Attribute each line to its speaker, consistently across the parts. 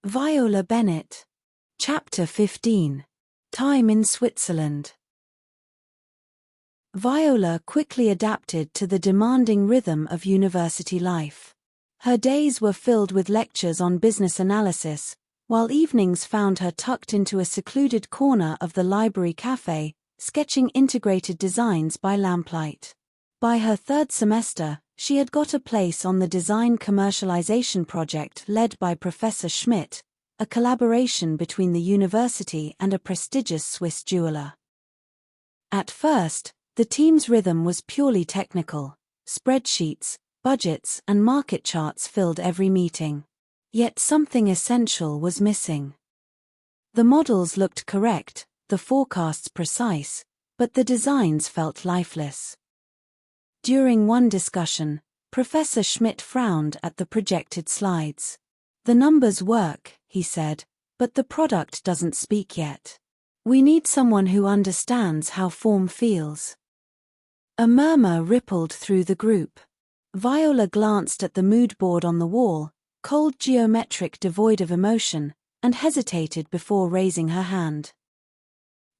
Speaker 1: Viola Bennet. Chapter 15. Time in Switzerland. Viola quickly adapted to the demanding rhythm of university life. Her days were filled with lectures on business analysis, while evenings found her tucked into a secluded corner of the library cafe, sketching integrated designs by lamplight. By her third semester, she had got a place on the design commercialization project led by Professor Schmidt, a collaboration between the university and a prestigious Swiss jeweler. At first, the team's rhythm was purely technical. Spreadsheets, budgets, and market charts filled every meeting. Yet something essential was missing. The models looked correct, the forecasts precise, but the designs felt lifeless. During one discussion, Professor Schmidt frowned at the projected slides. "The numbers work," he said, "but the product doesn't speak yet. We need someone who understands how form feels." A murmur rippled through the group. Viola glanced at the mood board on the wall, cold geometric devoid of emotion, and hesitated before raising her hand.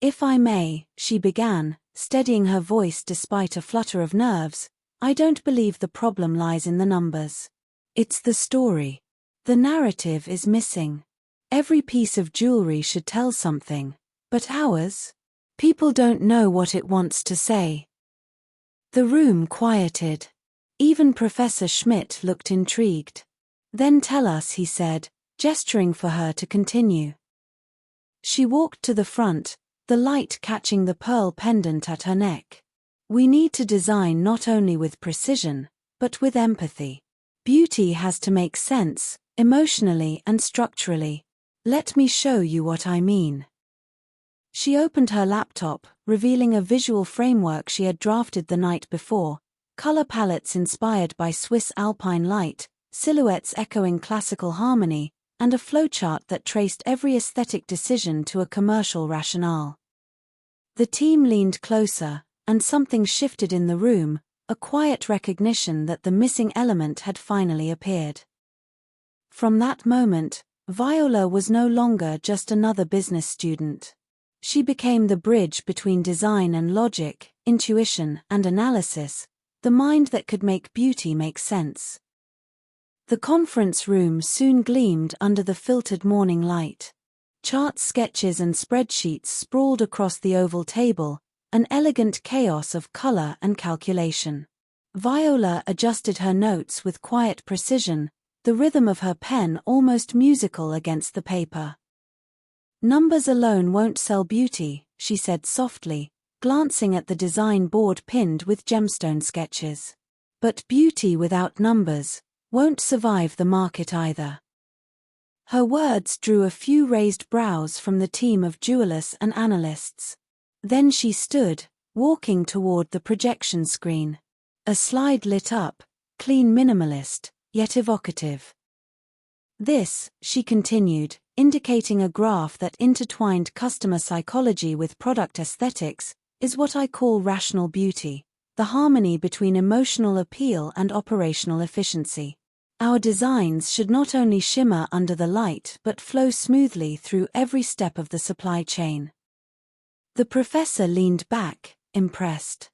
Speaker 1: "If I may," she began, steadying her voice despite a flutter of nerves, "I don't believe the problem lies in the numbers. It's the story. The narrative is missing. Every piece of jewelry should tell something, but ours? People don't know what it wants to say." The room quieted. Even Professor Schmidt looked intrigued. "Then tell us," he said, gesturing for her to continue. She walked to the front, the light catching the pearl pendant at her neck. "We need to design not only with precision, but with empathy. Beauty has to make sense, emotionally and structurally. Let me show you what I mean." She opened her laptop, revealing a visual framework she had drafted the night before, color palettes inspired by Swiss alpine light, silhouettes echoing classical harmony, and a flowchart that traced every aesthetic decision to a commercial rationale. The team leaned closer, and something shifted in the room, a quiet recognition that the missing element had finally appeared. From that moment, Viola was no longer just another business student. She became the bridge between design and logic, intuition and analysis, the mind that could make beauty make sense. The conference room soon gleamed under the filtered morning light. Charts, sketches, and spreadsheets sprawled across the oval table, an elegant chaos of color and calculation. Viola adjusted her notes with quiet precision, the rhythm of her pen almost musical against the paper. "Numbers alone won't sell beauty," she said softly, glancing at the design board pinned with gemstone sketches. "But beauty without numbers won't survive the market either." Her words drew a few raised brows from the team of jewelers and analysts. Then she stood, walking toward the projection screen. A slide lit up, clean, minimalist, yet evocative. "This," she continued, indicating a graph that intertwined customer psychology with product aesthetics, "is what I call rational beauty, the harmony between emotional appeal and operational efficiency. Our designs should not only shimmer under the light but flow smoothly through every step of the supply chain." The professor leaned back, impressed.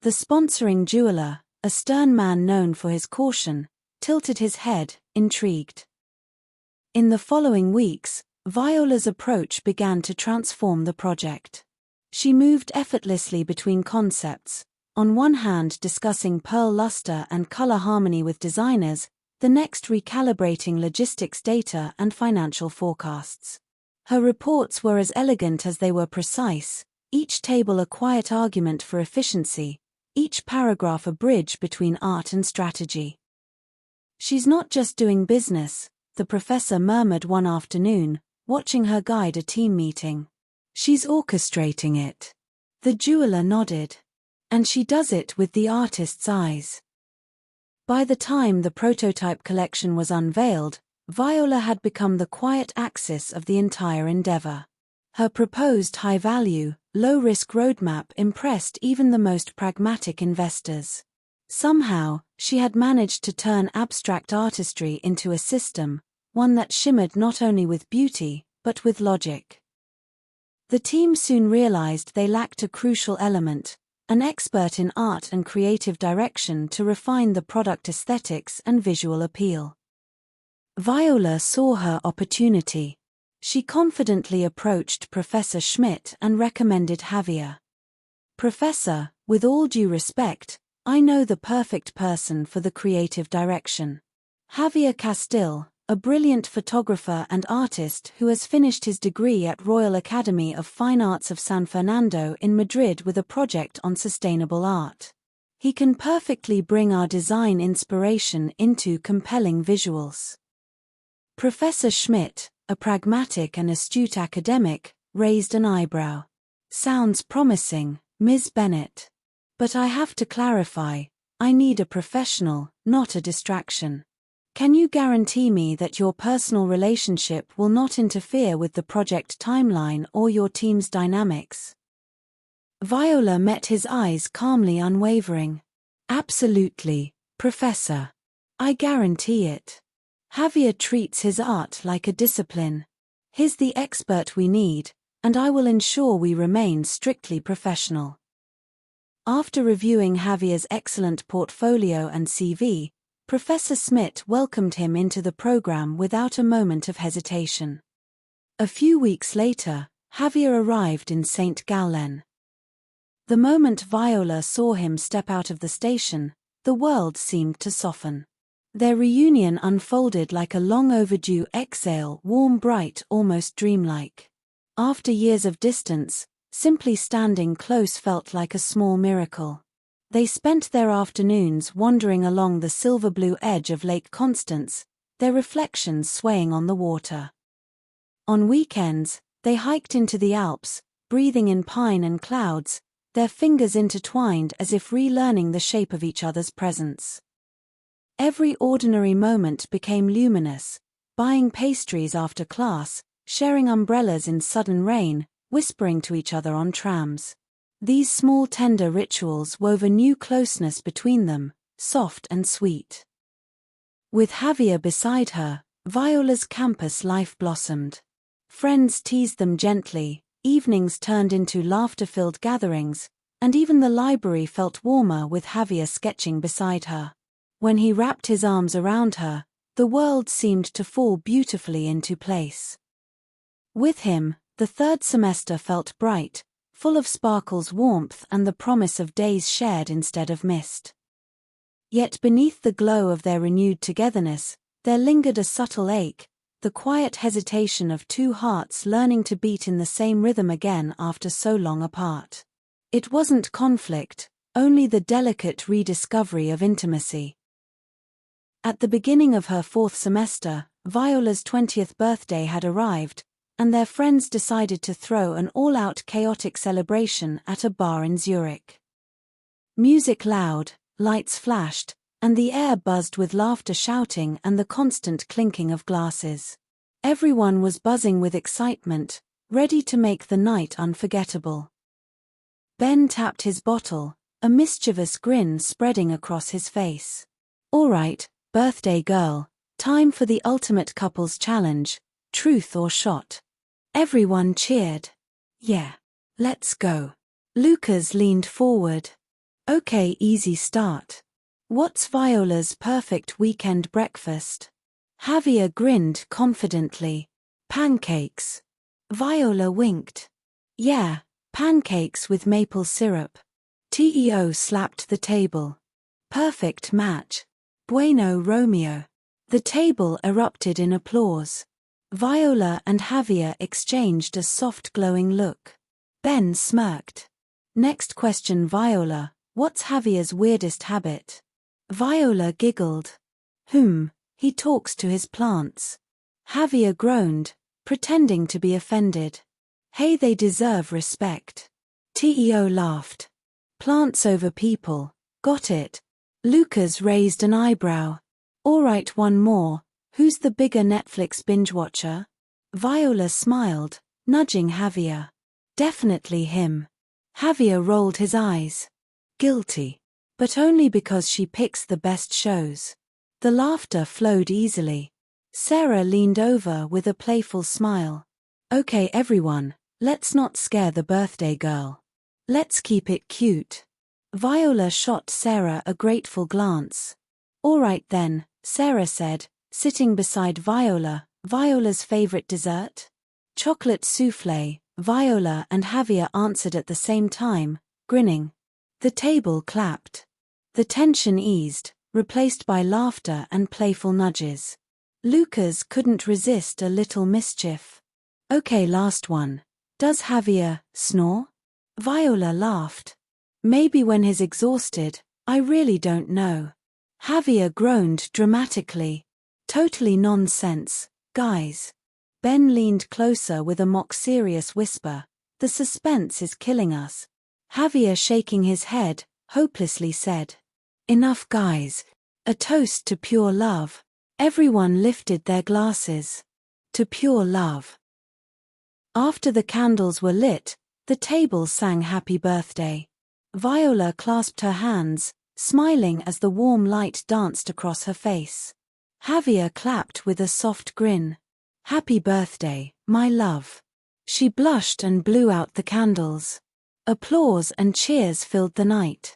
Speaker 1: The sponsoring jeweler, a stern man known for his caution, tilted his head, intrigued. In the following weeks, Viola's approach began to transform the project. She moved effortlessly between concepts, on one hand discussing pearl luster and color harmony with designers, the next recalibrating logistics data and financial forecasts. Her reports were as elegant as they were precise, each table a quiet argument for efficiency, each paragraph a bridge between art and strategy. "She's not just doing business," the professor murmured one afternoon, watching her guide a team meeting. "She's orchestrating it." The jeweler nodded. "And she does it with the artist's eyes." By the time the prototype collection was unveiled, Viola had become the quiet axis of the entire endeavor. Her proposed high-value, low-risk roadmap impressed even the most pragmatic investors. Somehow, she had managed to turn abstract artistry into a system, one that shimmered not only with beauty, but with logic. The team soon realized they lacked a crucial element, an expert in art and creative direction to refine the product aesthetics and visual appeal. Viola saw her opportunity. She confidently approached Professor Schmidt and recommended Javier. "Professor, with all due respect, I know the perfect person for the creative direction. Javier Castile, a brilliant photographer and artist who has finished his degree at Royal Academy of Fine Arts of San Fernando in Madrid with a project on sustainable art. He can perfectly bring our design inspiration into compelling visuals." Professor Schmidt, a pragmatic and astute academic, raised an eyebrow. "Sounds promising, Ms. Bennet. But I have to clarify, I need a professional, not a distraction. Can you guarantee me that your personal relationship will not interfere with the project timeline or your team's dynamics?" Viola met his eyes calmly unwavering. "Absolutely, Professor. I guarantee it. Javier treats his art like a discipline. He's the expert we need, and I will ensure we remain strictly professional." After reviewing Javier's excellent portfolio and CV, Professor Schmidt welcomed him into the program without a moment of hesitation. A few weeks later, Javier arrived in St. Gallen. The moment Viola saw him step out of the station, the world seemed to soften. Their reunion unfolded like a long-overdue exhale, warm, bright, almost dreamlike. After years of distance, simply standing close felt like a small miracle. They spent their afternoons wandering along the silver-blue edge of Lake Constance, their reflections swaying on the water. On weekends, they hiked into the Alps, breathing in pine and clouds, their fingers intertwined as if relearning the shape of each other's presence. Every ordinary moment became luminous, buying pastries after class, sharing umbrellas in sudden rain, whispering to each other on trams. These small tender rituals wove a new closeness between them, soft and sweet. With Javier beside her, Viola's campus life blossomed. Friends teased them gently, evenings turned into laughter-filled gatherings, and even the library felt warmer with Javier sketching beside her. When he wrapped his arms around her, the world seemed to fall beautifully into place. With him, the third semester felt bright, full of sparkles, warmth, and the promise of days shared instead of missed. Yet beneath the glow of their renewed togetherness, there lingered a subtle ache, the quiet hesitation of two hearts learning to beat in the same rhythm again after so long apart. It wasn't conflict, only the delicate rediscovery of intimacy. At the beginning of her fourth semester, Viola's 20th birthday had arrived, and their friends decided to throw an all-out chaotic celebration at a bar in Zurich. Music loud, lights flashed, and the air buzzed with laughter, shouting, and the constant clinking of glasses. Everyone was buzzing with excitement, ready to make the night unforgettable. Ben tapped his bottle, a mischievous grin spreading across his face. "All right, birthday girl, time for the ultimate couples challenge, truth or shot." Everyone cheered. "Yeah, let's go." Lucas leaned forward. "Okay, easy start. What's Viola's perfect weekend breakfast?" Javier grinned confidently. "Pancakes." Viola winked. "Yeah, pancakes with maple syrup." Teo slapped the table. "Perfect match. Bueno Romeo." The table erupted in applause. Viola and Javier exchanged a soft glowing look. Ben smirked. "Next question, Viola, what's Javier's weirdest habit?" Viola giggled. He talks to his plants." Javier groaned, pretending to be offended. "Hey, they deserve respect." Teo laughed. "Plants over people, got it." Lucas raised an eyebrow. "All right, one more. Who's the bigger Netflix binge watcher?" Viola smiled, nudging Javier. "Definitely him." Javier rolled his eyes. "Guilty. But only because she picks the best shows." The laughter flowed easily. Sarah leaned over with a playful smile. Okay everyone, let's not scare the birthday girl. Let's keep it cute. Viola shot Sarah a grateful glance. All right then, Sarah said, sitting beside Viola. Viola's favorite dessert? Chocolate soufflé. Viola and Javier answered at the same time, grinning. The table clapped. The tension eased, replaced by laughter and playful nudges. Lucas couldn't resist a little mischief. Okay, last one. Does Javier snore? Viola laughed. Maybe when he's exhausted, I really don't know. Javier groaned dramatically. Totally nonsense, guys. Ben leaned closer with a mock-serious whisper. The suspense is killing us. Javier, shaking his head, hopelessly said. Enough, guys. A toast to pure love. Everyone lifted their glasses. To pure love. After the candles were lit, the table sang happy birthday. Viola clasped her hands, smiling as the warm light danced across her face. Javier clapped with a soft grin. Happy birthday, my love. She blushed and blew out the candles. Applause and cheers filled the night.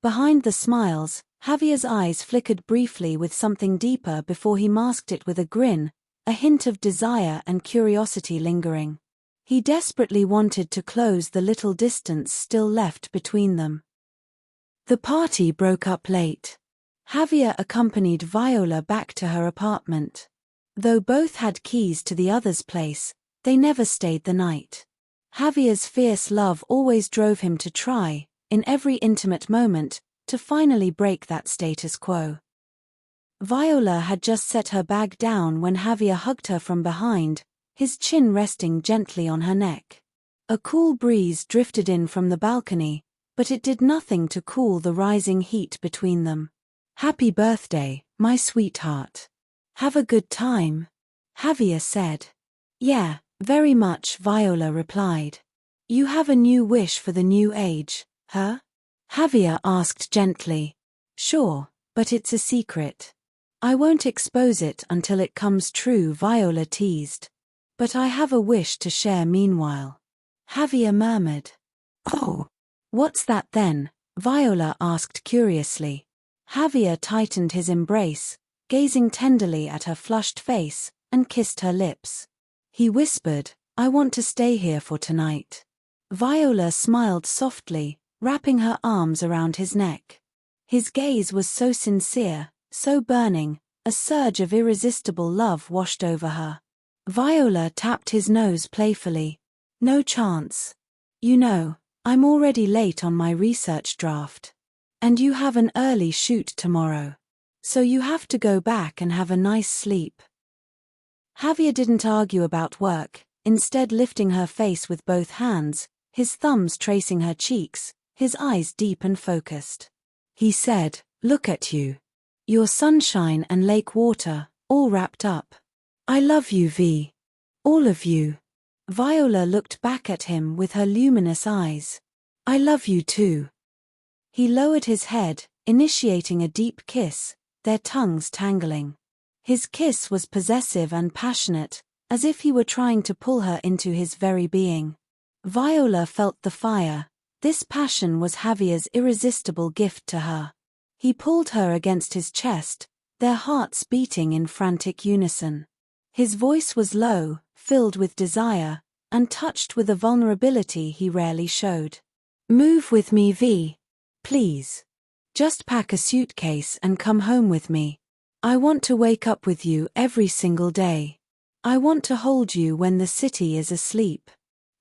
Speaker 1: Behind the smiles, Javier's eyes flickered briefly with something deeper before he masked it with a grin, a hint of desire and curiosity lingering. He desperately wanted to close the little distance still left between them. The party broke up late. Javier accompanied Viola back to her apartment. Though both had keys to the other's place, they never stayed the night. Javier's fierce love always drove him to try, in every intimate moment, to finally break that status quo. Viola had just set her bag down when Javier hugged her from behind, his chin resting gently on her neck. A cool breeze drifted in from the balcony, but it did nothing to cool the rising heat between them. Happy birthday, my sweetheart. Have a good time, Javier said. Yeah, very much, Viola replied. You have a new wish for the new age, huh? Javier asked gently. Sure, but it's a secret. I won't expose it until it comes true, Viola teased. But I have a wish to share meanwhile. Javier murmured. Oh. What's that then? Viola asked curiously. Javier tightened his embrace, gazing tenderly at her flushed face, and kissed her lips. He whispered, I want to stay here for tonight. Viola smiled softly, wrapping her arms around his neck. His gaze was so sincere, so burning, a surge of irresistible love washed over her. Viola tapped his nose playfully. No chance. You know, I'm already late on my research draft. And you have an early shoot tomorrow. So you have to go back and have a nice sleep. Javier didn't argue about work, instead lifting her face with both hands, his thumbs tracing her cheeks, his eyes deep and focused. He said, look at you. Your sunshine and lake water, all wrapped up. I love you, V. All of you. Viola looked back at him with her luminous eyes. I love you too. He lowered his head, initiating a deep kiss, their tongues tangling. His kiss was possessive and passionate, as if he were trying to pull her into his very being. Viola felt the fire. This passion was Javier's irresistible gift to her. He pulled her against his chest, their hearts beating in frantic unison. His voice was low, filled with desire, and touched with a vulnerability he rarely showed. Move with me, V. Please. Just pack a suitcase and come home with me. I want to wake up with you every single day. I want to hold you when the city is asleep.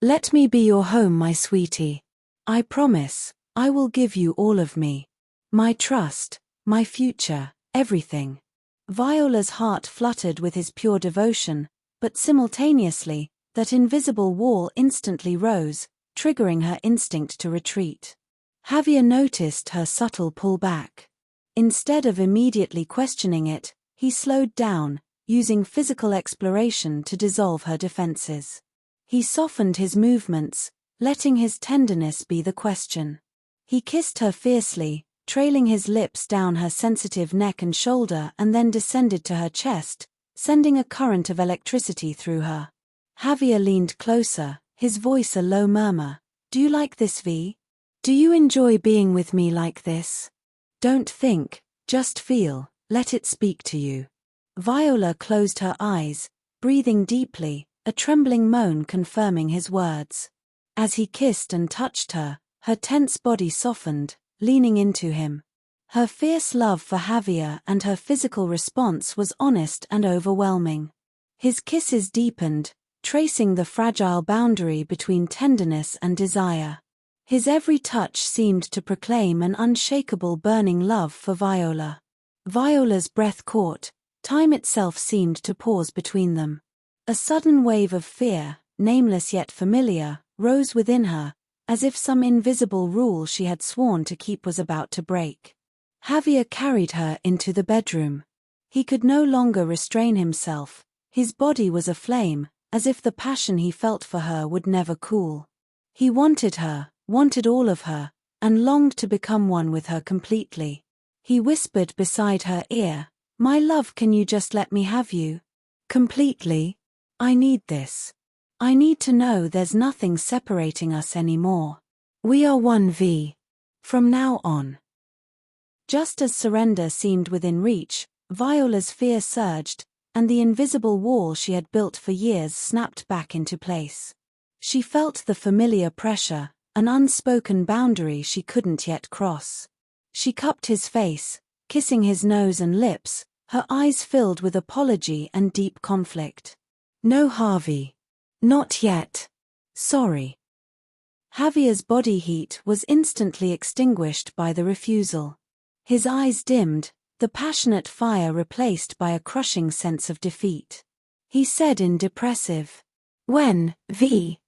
Speaker 1: Let me be your home, my sweetie. I promise, I will give you all of me. My trust, my future, everything. Viola's heart fluttered with his pure devotion, but simultaneously, that invisible wall instantly rose, triggering her instinct to retreat. Javier noticed her subtle pull back. Instead of immediately questioning it, he slowed down, using physical exploration to dissolve her defenses. He softened his movements, letting his tenderness be the question. He kissed her fiercely, trailing his lips down her sensitive neck and shoulder, and then descended to her chest, sending a current of electricity through her. Javier leaned closer, his voice a low murmur. Do you like this, Vi? Do you enjoy being with me like this? Don't think, just feel, let it speak to you. Viola closed her eyes, breathing deeply, a trembling moan confirming his words. As he kissed and touched her, her tense body softened, leaning into him. Her fierce love for Javier and her physical response was honest and overwhelming. His kisses deepened, tracing the fragile boundary between tenderness and desire. His every touch seemed to proclaim an unshakable burning love for Viola. Viola's breath caught, time itself seemed to pause between them. A sudden wave of fear, nameless yet familiar, rose within her, as if some invisible rule she had sworn to keep was about to break. Javier carried her into the bedroom. He could no longer restrain himself, his body was aflame, as if the passion he felt for her would never cool. He wanted her, wanted all of her, and longed to become one with her completely. He whispered beside her ear, "My love, can you just let me have you? Completely? I need this. I need to know there's nothing separating us anymore. We are one, Vi. From now on." Just as surrender seemed within reach, Viola's fear surged, and the invisible wall she had built for years snapped back into place. She felt the familiar pressure, an unspoken boundary she couldn't yet cross. She cupped his face, kissing his nose and lips, her eyes filled with apology and deep conflict. "No, Harvey. Not yet. Sorry." Javier's body heat was instantly extinguished by the refusal. His eyes dimmed, the passionate fire replaced by a crushing sense of defeat. He said in depressive, "When, Vi?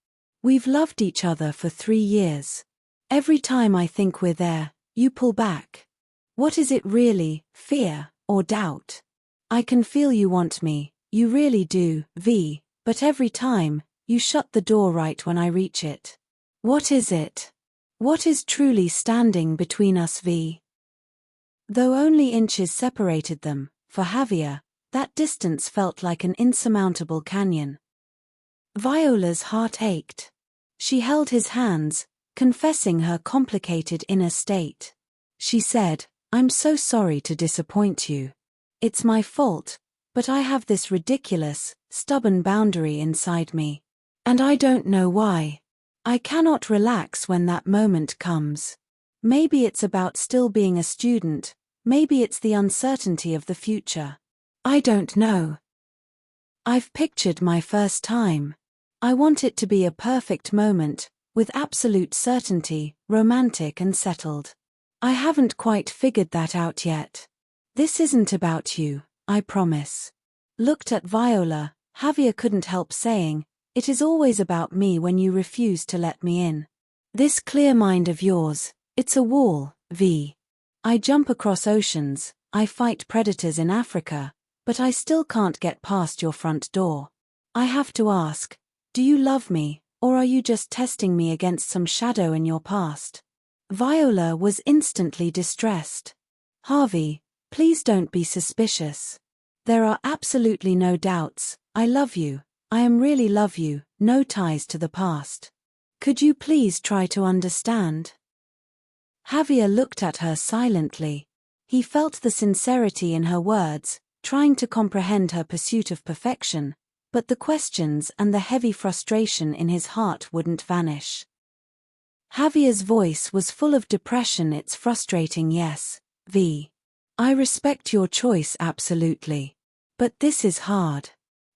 Speaker 1: We've loved each other for 3 years. Every time I think we're there, you pull back. What is it really, fear or doubt? I can feel you want me, you really do, Vi, but every time, you shut the door right when I reach it. What is it? What is truly standing between us, Vi?" Though only inches separated them, for Javier, that distance felt like an insurmountable canyon. Viola's heart ached. She held his hands, confessing her complicated inner state. She said, "I'm so sorry to disappoint you. It's my fault, but I have this ridiculous, stubborn boundary inside me. And I don't know why. I cannot relax when that moment comes. Maybe it's about still being a student, maybe it's the uncertainty of the future. I don't know. I've pictured my first time. I want it to be a perfect moment, with absolute certainty, romantic and settled. I haven't quite figured that out yet. This isn't about you, I promise." Looked at Viola, Javier couldn't help saying, "It is always about me when you refuse to let me in. This clear mind of yours, it's a wall, Vi. I jump across oceans, I fight predators in Africa, but I still can't get past your front door. I have to ask, do you love me, or are you just testing me against some shadow in your past?" Viola was instantly distressed. "Harvey, please don't be suspicious. There are absolutely no doubts. I love you. I really love you, no ties to the past. Could you please try to understand?" Javier looked at her silently. He felt the sincerity in her words, trying to comprehend her pursuit of perfection, but the questions and the heavy frustration in his heart wouldn't vanish. Javier's voice was full of depression. "It's frustrating, yes, Vi. I respect your choice absolutely. But this is hard.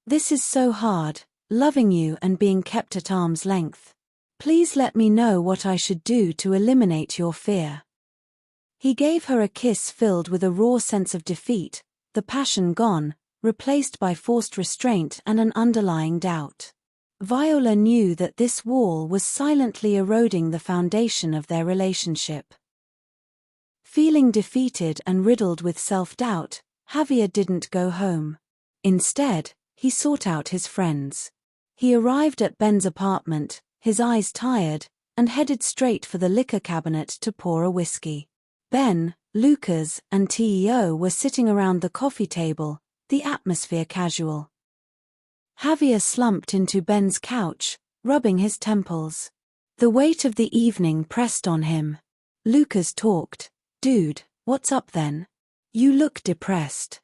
Speaker 1: This is so hard, loving you and being kept at arm's length. Please let me know what I should do to eliminate your fear." He gave her a kiss filled with a raw sense of defeat, the passion gone, replaced by forced restraint and an underlying doubt. Viola knew that this wall was silently eroding the foundation of their relationship. Feeling defeated and riddled with self-doubt, Javier didn't go home. Instead, he sought out his friends. He arrived at Ben's apartment, his eyes tired, and headed straight for the liquor cabinet to pour a whiskey. Ben, Lucas, and Teo were sitting around the coffee table, the atmosphere casual. Javier slumped into Ben's couch, rubbing his temples. The weight of the evening pressed on him. Lucas talked. Dude, what's up then? You look depressed.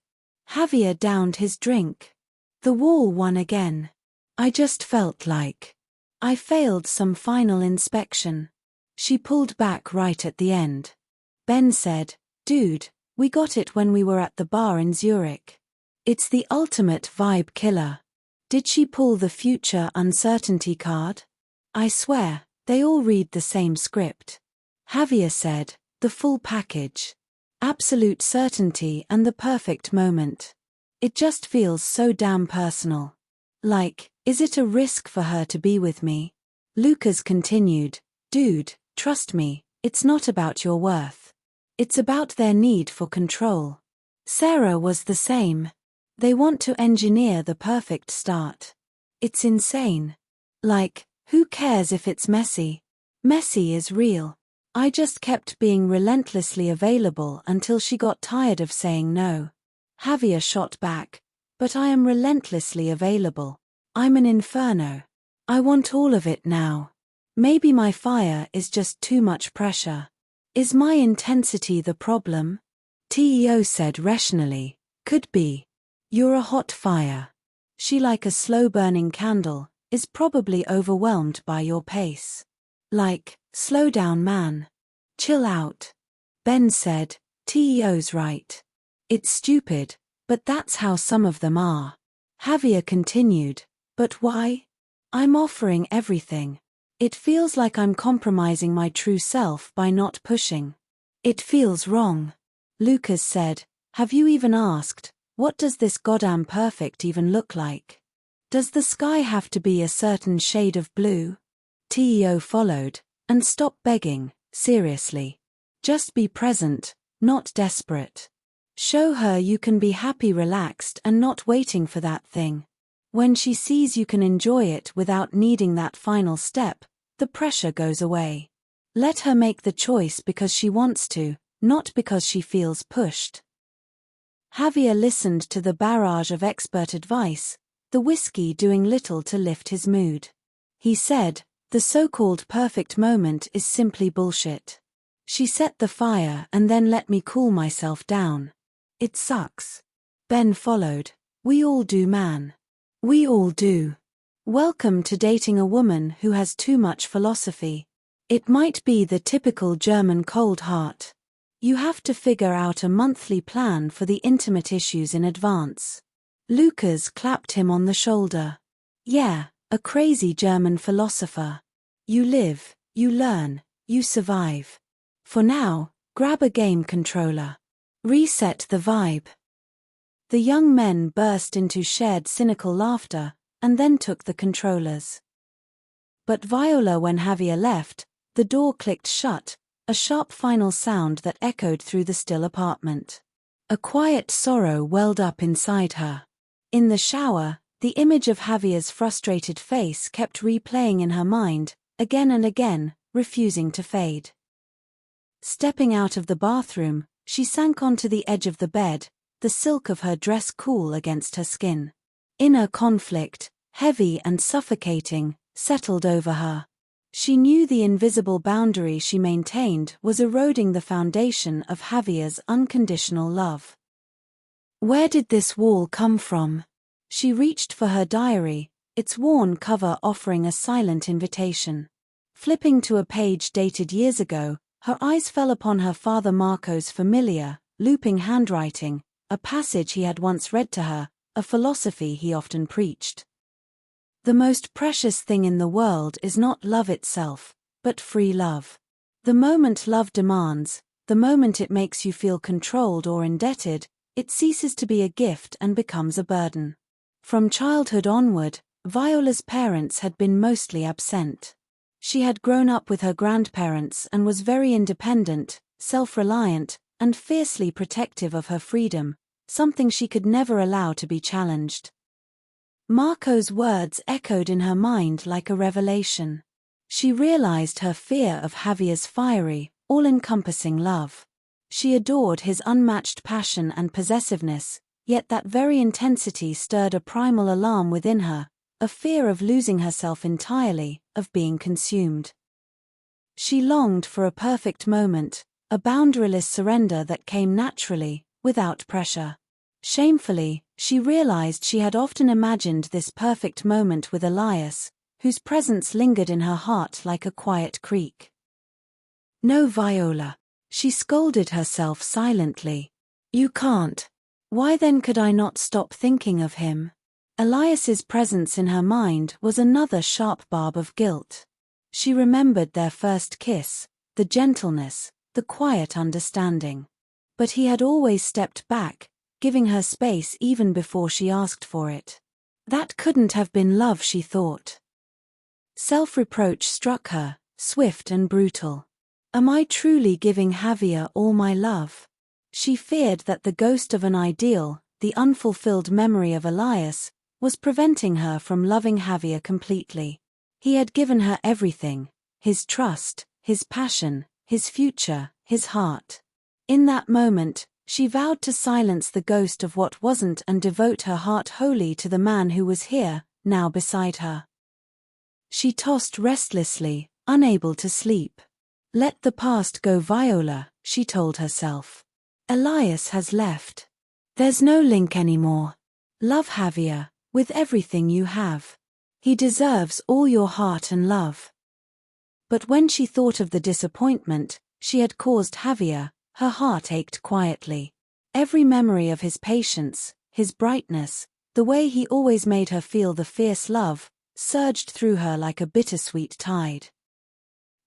Speaker 1: Javier downed his drink. The wall won again. I just felt like I failed some final inspection. She pulled back right at the end. Ben said, Dude, we got it when we were at the bar in Zurich. It's the ultimate vibe killer. Did she pull the future uncertainty card? I swear, they all read the same script. Javier said, the full package. Absolute certainty and the perfect moment. It just feels so damn personal. Like, is it a risk for her to be with me? Lucas continued, Dude, trust me, it's not about your worth. It's about their need for control. Sarah was the same. They want to engineer the perfect start. It's insane. Like, who cares if it's messy? Messy is real. I just kept being relentlessly available until she got tired of saying no. Javier shot back, but I am relentlessly available. I'm an inferno. I want all of it now. Maybe my fire is just too much pressure. Is my intensity the problem? Teo said rationally, could be. You're a hot fire. She, like a slow-burning candle, is probably overwhelmed by your pace. Like, slow down, man. Chill out. Ben said, Teo's right. It's stupid, but that's how some of them are. Javier continued, but why? I'm offering everything. It feels like I'm compromising my true self by not pushing. It feels wrong. Lucas said, have you even asked, what does this goddamn perfect even look like? Does the sky have to be a certain shade of blue? Teo followed, and stop begging, seriously. Just be present, not desperate. Show her you can be happy, relaxed and not waiting for that thing. When she sees you can enjoy it without needing that final step, the pressure goes away. Let her make the choice because she wants to, not because she feels pushed. Javier listened to the barrage of expert advice, the whiskey doing little to lift his mood. He said, the so-called perfect moment is simply bullshit. She set the fire and then let me cool myself down. It sucks. Ben followed. We all do, man. We all do. Welcome to dating a woman who has too much philosophy. It might be the typical German cold heart. You have to figure out a monthly plan for the intimate issues in advance. Lucas clapped him on the shoulder. Yeah, a crazy German philosopher. You live, you learn, you survive. For now, grab a game controller. Reset the vibe. The young men burst into shared cynical laughter, and then took the controllers. But Viola, when Javier left, the door clicked shut, a sharp final sound that echoed through the still apartment. A quiet sorrow welled up inside her. In the shower, the image of Javier's frustrated face kept replaying in her mind, again and again, refusing to fade. Stepping out of the bathroom, she sank onto the edge of the bed, the silk of her dress cool against her skin. Inner conflict, heavy and suffocating, settled over her. She knew the invisible boundary she maintained was eroding the foundation of Javier's unconditional love. Where did this wall come from? She reached for her diary, its worn cover offering a silent invitation. Flipping to a page dated years ago, her eyes fell upon her father Marco's familiar, looping handwriting, a passage he had once read to her, a philosophy he often preached. The most precious thing in the world is not love itself, but free love. The moment love demands, the moment it makes you feel controlled or indebted, it ceases to be a gift and becomes a burden. From childhood onward, Viola's parents had been mostly absent. She had grown up with her grandparents and was very independent, self-reliant, and fiercely protective of her freedom, something she could never allow to be challenged. Marco's words echoed in her mind like a revelation. She realized her fear of Javier's fiery, all-encompassing love. She adored his unmatched passion and possessiveness, Yet that very intensity stirred a primal alarm within her, a fear of losing herself entirely, of being consumed. She longed for a perfect moment, a boundaryless surrender that came naturally, without pressure. Shamefully, she realized she had often imagined this perfect moment with Elias, whose presence lingered in her heart like a quiet creak. "No, Viola," she scolded herself silently. "You can't. Why then could I not stop thinking of him?" Elias's presence in her mind was another sharp barb of guilt. She remembered their first kiss, the gentleness, the quiet understanding. But he had always stepped back, giving her space even before she asked for it. That couldn't have been love, she thought. Self-reproach struck her, swift and brutal. Am I truly giving Javier all my love? She feared that the ghost of an ideal, the unfulfilled memory of Elias, was preventing her from loving Javier completely. He had given her everything, his trust, his passion, his future, his heart. In that moment, she vowed to silence the ghost of what wasn't and devote her heart wholly to the man who was here, now beside her. She tossed restlessly, unable to sleep. Let the past go, Viola, she told herself. Elias has left. There's no link anymore. Love Javier, with everything you have. He deserves all your heart and love. But when she thought of the disappointment she had caused Javier, her heart ached quietly. Every memory of his patience, his brightness, the way he always made her feel the fierce love, surged through her like a bittersweet tide.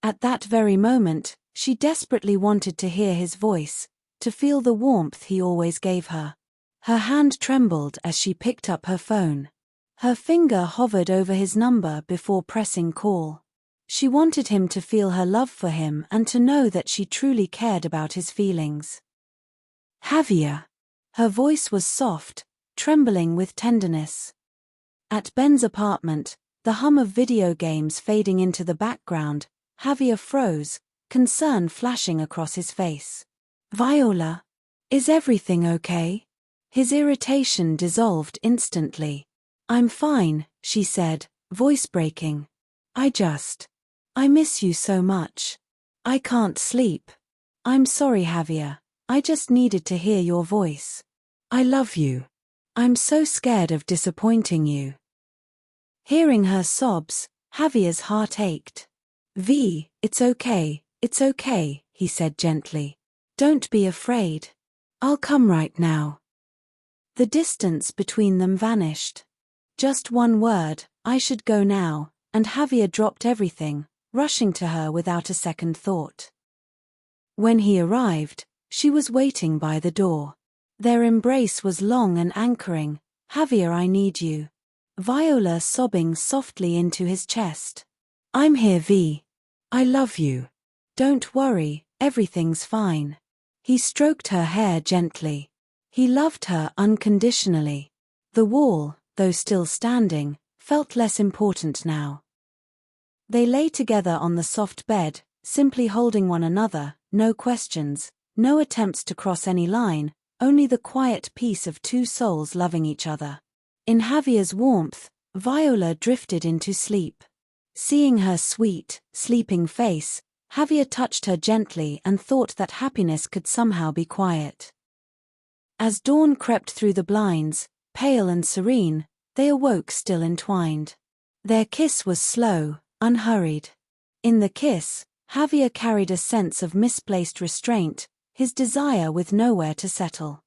Speaker 1: At that very moment, she desperately wanted to hear his voice, to feel the warmth he always gave her. Her hand trembled as she picked up her phone. Her finger hovered over his number before pressing call. She wanted him to feel her love for him and to know that she truly cared about his feelings. Javier. Her voice was soft, trembling with tenderness. At Ben's apartment, the hum of video games fading into the background, Javier froze, concern flashing across his face. Viola, is everything okay? His irritation dissolved instantly. I'm fine, she said, voice breaking. I miss you so much. I can't sleep. I'm sorry, Javier. I just needed to hear your voice. I love you. I'm so scared of disappointing you. Hearing her sobs, Javier's heart ached. It's okay, he said gently. Don't be afraid. I'll come right now. The distance between them vanished. Just one word, I should go now, and Javier dropped everything, rushing to her without a second thought. When he arrived, she was waiting by the door. Their embrace was long and anchoring. Javier, I need you. Viola sobbing softly into his chest. I'm here, V. I love you. Don't worry, everything's fine. He stroked her hair gently. He loved her unconditionally. The wall, though still standing, felt less important now. They lay together on the soft bed, simply holding one another, no questions, no attempts to cross any line, only the quiet peace of two souls loving each other. In Javier's warmth, Viola drifted into sleep. Seeing her sweet, sleeping face, Javier touched her gently and thought that happiness could somehow be quiet. As dawn crept through the blinds, pale and serene, they awoke still entwined. Their kiss was slow, unhurried. In the kiss, Javier carried a sense of misplaced restraint, his desire with nowhere to settle.